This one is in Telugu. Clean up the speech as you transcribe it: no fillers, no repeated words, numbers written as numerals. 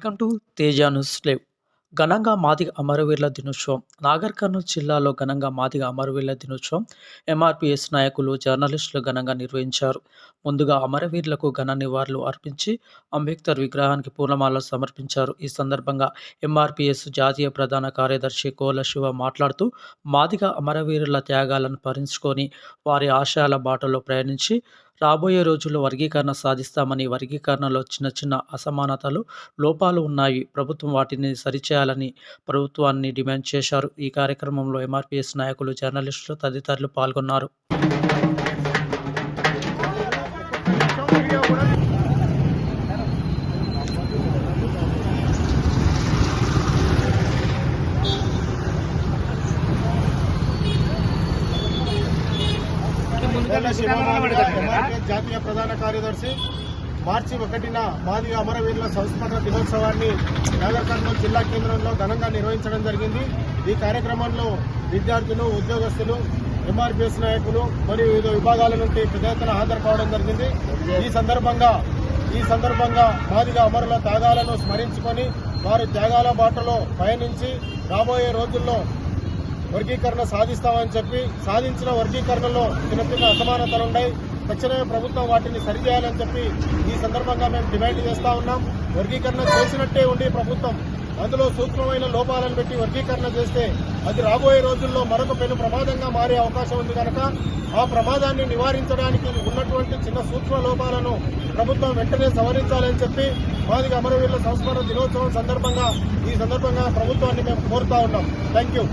Welcome to Teja news live. ఘనంగా మాదిగ అమరవీరుల దినోత్సవం. నాగర్ కర్నూలు జిల్లాలో ఘనంగా మాదిగ అమరవీరుల దినోత్సవం ఎంఆర్పీఎస్ నాయకులు, జర్నలిస్టులు ఘనంగా నిర్వహించారు. ముందుగా అమరవీరులకు ఘన నివాళులు అర్పించి అంబేద్కర్ విగ్రహానికి పూలమాలలు సమర్పించారు. ఈ సందర్భంగా ఎంఆర్పీఎస్ జాతీయ ప్రధాన కార్యదర్శి కోల శివ మాట్లాడుతూ, మాదిగ అమరవీరుల త్యాగాలను స్మరించుకొని వారి ఆశయాల బాటలో ప్రయాణించి రాబోయే రోజుల్లో వర్గీకరణ సాధిస్తామని, వర్గీకరణలో చిన్న చిన్న అసమానతలు, లోపాలు ఉన్నాయి, ప్రభుత్వం వాటిని సరిచేయాలని ప్రభుత్వాన్ని డిమాండ్ చేశారు. ఈ కార్యక్రమంలో ఎంఆర్పీఎస్ నాయకులు, జర్నలిస్టులు తదితరులు పాల్గొన్నారు. జాతీయ ప్రధాన కార్యదర్శి మార్చి 1న మాదిగ అమరవీరుల సంస్మరణ దినోత్సవాన్ని నాగర్ కర్నూలు జిల్లా కేంద్రంలో ఘనంగా నిర్వహించడం జరిగింది. ఈ కార్యక్రమంలో విద్యార్థులు, ఉద్యోగస్తులు, ఎంఆర్పీఎస్ నాయకులు మరియు వివిధ విభాగాల నుండి పెద్ద ఎత్తున హాజరు కావడం జరిగింది. ఈ సందర్భంగా మాదిగ అమరుల త్యాగాలను స్మరించుకొని వారి త్యాగాల బాటలో పయనించి రాబోయే రోజుల్లో వర్గీకరణ సాధిస్తామని చెప్పి, సాధించిన వర్గీకరణలో చిన్న చిన్న అసమానతలున్నాయి, తక్షణమే ప్రభుత్వం వాటిని సరిచేయాలని చెప్పి ఈ సందర్భంగా మేము డిమాండ్ చేస్తా ఉన్నాం. వర్గీకరణ చేసినట్టే ఉండి ప్రభుత్వం అందులో సూక్ష్మమైన లోపాలను పెట్టి వర్గీకరణ చేస్తే అది రాబోయే రోజుల్లో మరొక పెను ప్రమాదంగా మారే అవకాశం ఉంది కనుక ఆ ప్రమాదాన్ని నివారించడానికి ఉన్నటువంటి చిన్న సూక్ష్మ లోపాలను ప్రభుత్వం వెంటనే సవరించాలని చెప్పి మాదిగ అమరవీరుల సంస్మరణ దినోత్సవం సందర్భంగా ప్రభుత్వాన్ని మేము కోరుతా ఉన్నాం. Thank you.